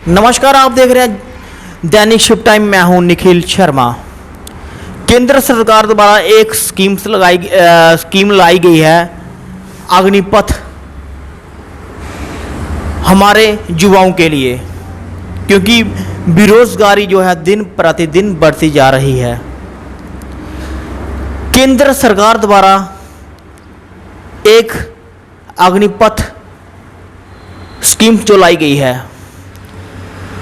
नमस्कार, आप देख रहे हैं दैनिक शिफ्ट टाइम। मैं हूं निखिल शर्मा। केंद्र सरकार द्वारा एक स्कीम लाई गई है अग्निपथ हमारे युवाओं के लिए, क्योंकि बेरोजगारी जो है दिन प्रतिदिन बढ़ती जा रही है। केंद्र सरकार द्वारा एक अग्निपथ स्कीम जो लाई गई है,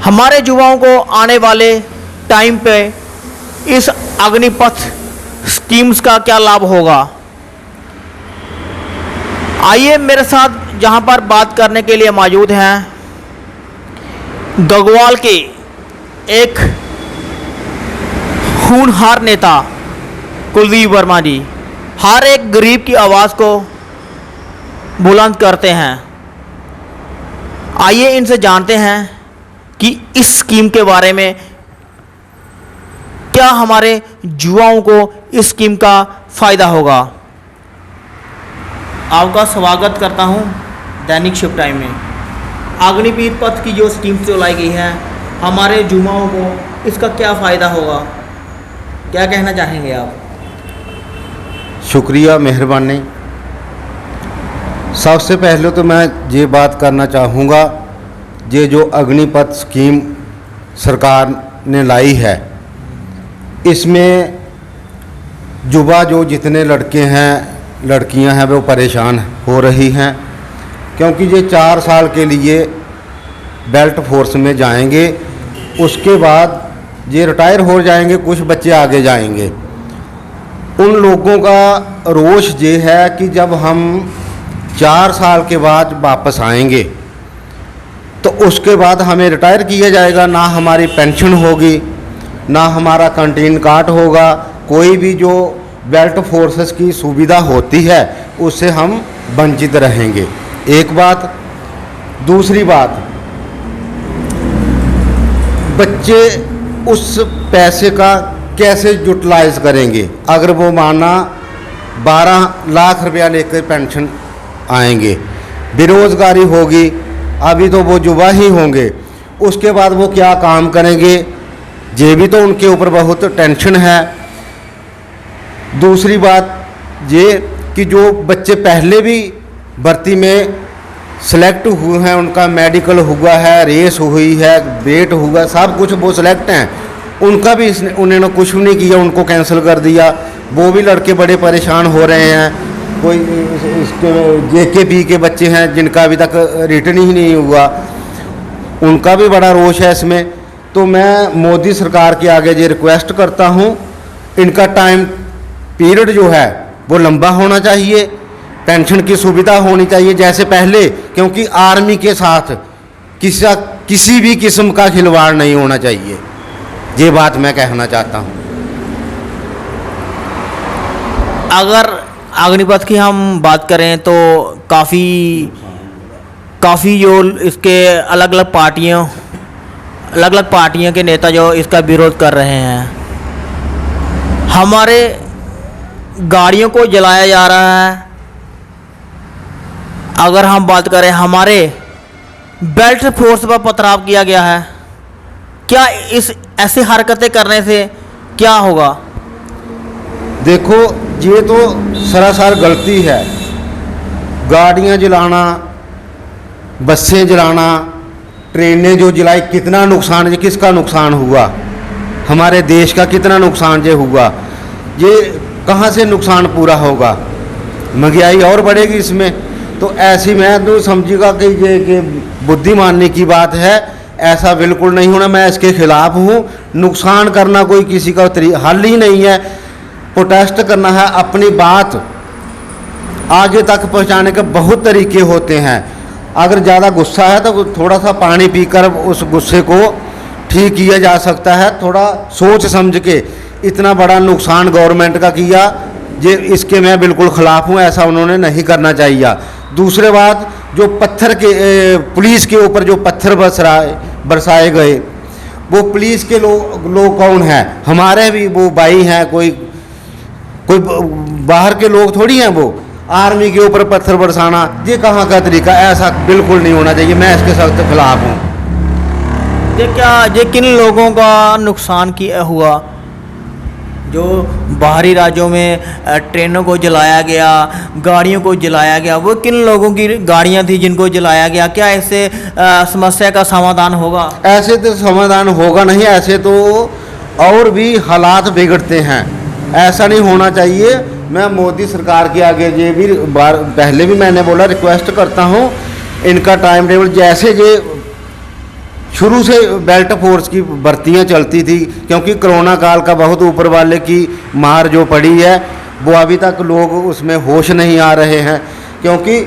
हमारे युवाओं को आने वाले टाइम पे इस अग्निपथ स्कीम्स का क्या लाभ होगा। आइए मेरे साथ जहां पर बात करने के लिए मौजूद हैं गढ़वाल के एक होनहार नेता कुलदीप वर्मा जी। हर एक गरीब की आवाज़ को बुलंद करते हैं। आइए इनसे जानते हैं कि इस स्कीम के बारे में क्या हमारे युवाओं को इस स्कीम का फ़ायदा होगा। आपका स्वागत करता हूं दैनिक शिफ्ट टाइम में। अग्निपथ की जो स्कीम जो लाई गई है, हमारे युवाओं को इसका क्या फ़ायदा होगा, क्या कहना चाहेंगे आप। शुक्रिया, मेहरबानी। सबसे पहले तो मैं ये बात करना चाहूँगा, ये जो अग्निपथ स्कीम सरकार ने लाई है, इसमें युवा जो जितने लड़के हैं लड़कियां हैं वो परेशान हो रही हैं, क्योंकि ये 4 साल के लिए बेल्ट फोर्स में जाएंगे, उसके बाद ये रिटायर हो जाएंगे, कुछ बच्चे आगे जाएंगे। उन लोगों का रोष ये है कि जब हम 4 साल के बाद वापस आएंगे तो उसके बाद हमें रिटायर किया जाएगा, ना हमारी पेंशन होगी, ना हमारा कैंटीन कार्ड होगा, कोई भी जो बेल्ट फोर्सेस की सुविधा होती है उससे हम वंचित रहेंगे। एक बात। दूसरी बात, बच्चे उस पैसे का कैसे यूटिलाइज करेंगे। अगर वो माना 12 लाख रुपया लेकर पेंशन आएंगे, बेरोज़गारी होगी, अभी तो वो युवा ही होंगे, उसके बाद वो क्या काम करेंगे, ये भी तो उनके ऊपर बहुत टेंशन है। दूसरी बात ये कि जो बच्चे पहले भी भर्ती में सेलेक्ट हुए हैं, उनका मेडिकल हुआ है, रेस हुई है, वेट हुआ, सब कुछ वो सेलेक्ट हैं, उनका भी उन्होंने कुछ नहीं किया, उनको कैंसिल कर दिया। वो भी लड़के बड़े परेशान हो रहे हैं। कोई इसके JKP के बच्चे हैं जिनका अभी तक रिटर्न ही नहीं हुआ, उनका भी बड़ा रोष है इसमें। तो मैं मोदी सरकार के आगे ये रिक्वेस्ट करता हूँ, इनका टाइम पीरियड जो है वो लंबा होना चाहिए, पेंशन की सुविधा होनी चाहिए जैसे पहले, क्योंकि आर्मी के साथ किसी भी किस्म का खिलवाड़ नहीं होना चाहिए। ये बात मैं कहना चाहता हूँ। अगर अग्निपथ की हम बात करें तो काफ़ी जो इसके अलग अलग पार्टियों के नेता जो इसका विरोध कर रहे हैं। हमारे गाड़ियों को जलाया जा रहा है। अगर हम बात करें, हमारे बेल्ट फोर्स पर पथराव किया गया है। क्या इस ऐसी हरकतें करने से क्या होगा। देखो, ये तो सरासर गलती है। गाड़ियाँ जलाना, बसें जलाना, ट्रेनें जो जलाई, कितना नुकसान, किसका नुकसान हुआ, हमारे देश का कितना नुकसान ये हुआ। ये कहाँ से नुकसान पूरा होगा, महंगाई और बढ़ेगी इसमें। तो ऐसी मैं तो समझेगा कि ये कि बुद्धि मानने की बात है, ऐसा बिल्कुल नहीं होना। मैं इसके खिलाफ हूँ। नुकसान करना कोई किसी का हल ही नहीं है। प्रोटेस्ट करना है, अपनी बात आगे तक पहुंचाने के बहुत तरीके होते हैं। अगर ज़्यादा गुस्सा है तो थोड़ा सा पानी पीकर उस गुस्से को ठीक किया जा सकता है, थोड़ा सोच समझ के। इतना बड़ा नुकसान गवर्नमेंट का किया, ये इसके मैं बिल्कुल ख़िलाफ़ हूँ। ऐसा उन्होंने नहीं करना चाहिए। दूसरे बात, जो पत्थर के पुलिस के ऊपर जो पत्थर बरसाए गए, वो पुलिस के लोग कौन हैं, हमारे भी वो भाई हैं, कोई बाहर के लोग थोड़ी हैं। वो आर्मी के ऊपर पत्थर बरसाना, ये कहाँ का तरीका, ऐसा बिल्कुल नहीं होना चाहिए। मैं इसके सख्त खिलाफ हूँ। ये किन लोगों का नुकसान किया हुआ? जो बाहरी राज्यों में ट्रेनों को जलाया गया, गाड़ियों को जलाया गया, वो किन लोगों की गाड़ियां थी जिनको जलाया गया? क्या इससे समस्या का समाधान होगा? ऐसे तो समाधान होगा नहीं, ऐसे तो और भी हालात बिगड़ते हैं। ऐसा नहीं होना चाहिए। मैं मोदी सरकार के आगे ये भी बार पहले भी मैंने बोला, रिक्वेस्ट करता हूँ, इनका टाइम टेबल जैसे ये शुरू से बेल्ट फोर्स की भर्तियां चलती थी, क्योंकि कोरोना काल का बहुत ऊपर वाले की मार जो पड़ी है वो अभी तक लोग उसमें होश नहीं आ रहे हैं। क्योंकि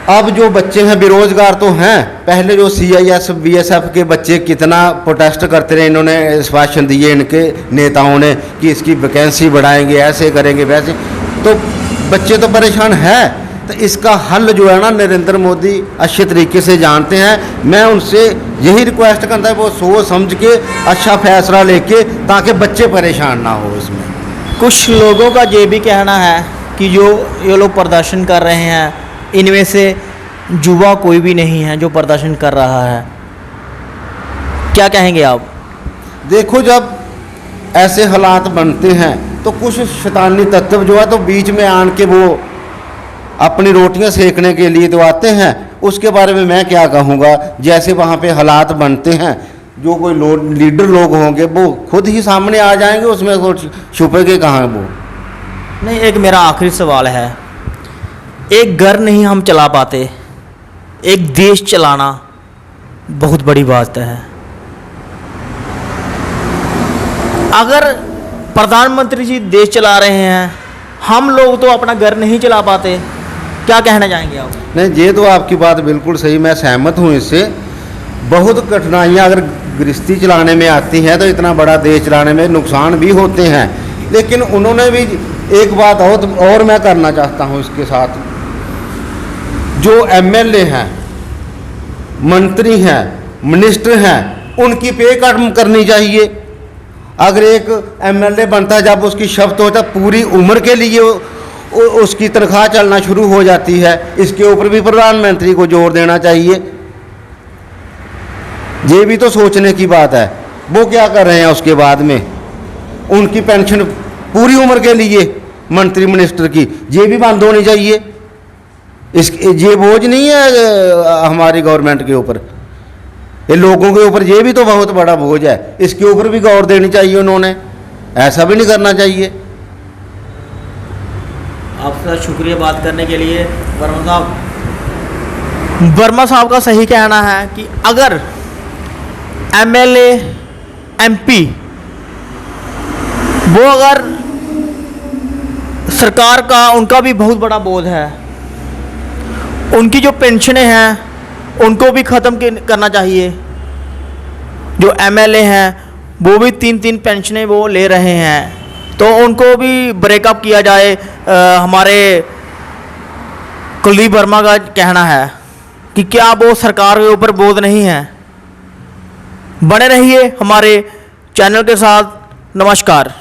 अब जो बच्चे हैं बेरोजगार तो हैं, पहले जो CIS BSF के बच्चे कितना प्रोटेस्ट करते रहे, इन्होंने आश्वासन दिए इनके नेताओं ने कि इसकी वैकेंसी बढ़ाएंगे, ऐसे करेंगे वैसे, तो बच्चे तो परेशान हैं। तो इसका हल जो है ना नरेंद्र मोदी अच्छे तरीके से जानते हैं। मैं उनसे यही रिक्वेस्ट करता है वो सोच समझ के अच्छा फैसला लेके, ताकि बच्चे परेशान ना हो इसमें। कुछ लोगों का ये भी कहना है कि जो ये लोग प्रदर्शन कर रहे हैं, इनमें से युवा कोई भी नहीं है जो प्रदर्शन कर रहा है। क्या कहेंगे आप? देखो, जब ऐसे हालात बनते हैं तो कुछ शैतानी तत्व जो है तो बीच में आन के वो अपनी रोटियां सेकने के लिए तो आते हैं। उसके बारे में मैं क्या कहूँगा, जैसे वहाँ पे हालात बनते हैं, जो कोई लीडर लोग होंगे वो खुद ही सामने आ जाएंगे, उसमें छुपेंगे कहाँ वो। नहीं, एक मेरा आखिरी सवाल है। एक घर नहीं हम चला पाते, एक देश चलाना बहुत बड़ी बात है। अगर प्रधानमंत्री जी देश चला रहे हैं, हम लोग तो अपना घर नहीं चला पाते, क्या कहना चाहेंगे आप? नहीं, ये तो आपकी बात बिल्कुल सही, मैं सहमत हूँ इससे। बहुत कठिनाइयाँ अगर गृहस्थी चलाने में आती हैं तो इतना बड़ा देश चलाने में नुकसान भी होते हैं। लेकिन उन्होंने भी एक बात और मैं करना चाहता हूँ इसके साथ, जो MLA हैं, मंत्री हैं, मिनिस्टर हैं, उनकी पे कम करनी चाहिए। अगर एक MLA बनता है, जब उसकी शर्त होता है पूरी उम्र के लिए उसकी तनख्वाह चलना शुरू हो जाती है। इसके ऊपर भी प्रधानमंत्री को जोर देना चाहिए। ये भी तो सोचने की बात है। वो क्या कर रहे हैं उसके बाद में? उनकी पेंशन पूरी उम्र के लिए मंत्री मिनिस्टर की, ये भी बंद होनी चाहिए। ये बोझ नहीं है हमारी गवर्नमेंट के ऊपर, ये लोगों के ऊपर ये भी तो बहुत बड़ा बोझ है। इसके ऊपर भी गौर देनी चाहिए उन्होंने, ऐसा भी नहीं करना चाहिए। आपका शुक्रिया बात करने के लिए वर्मा साहब। वर्मा साहब का सही कहना है कि अगर MLA MP वो अगर सरकार का, उनका भी बहुत बड़ा बोझ है। उनकी जो पेंशनें हैं उनको भी ख़त्म करना चाहिए। जो MLA हैं वो भी 3-3 पेंशनें वो ले रहे हैं, तो उनको भी ब्रेकअप किया जाए। हमारे कुलदीप वर्मा का कहना है कि क्या वो सरकार के ऊपर बोझ नहीं है। बने रहिए हमारे चैनल के साथ। नमस्कार।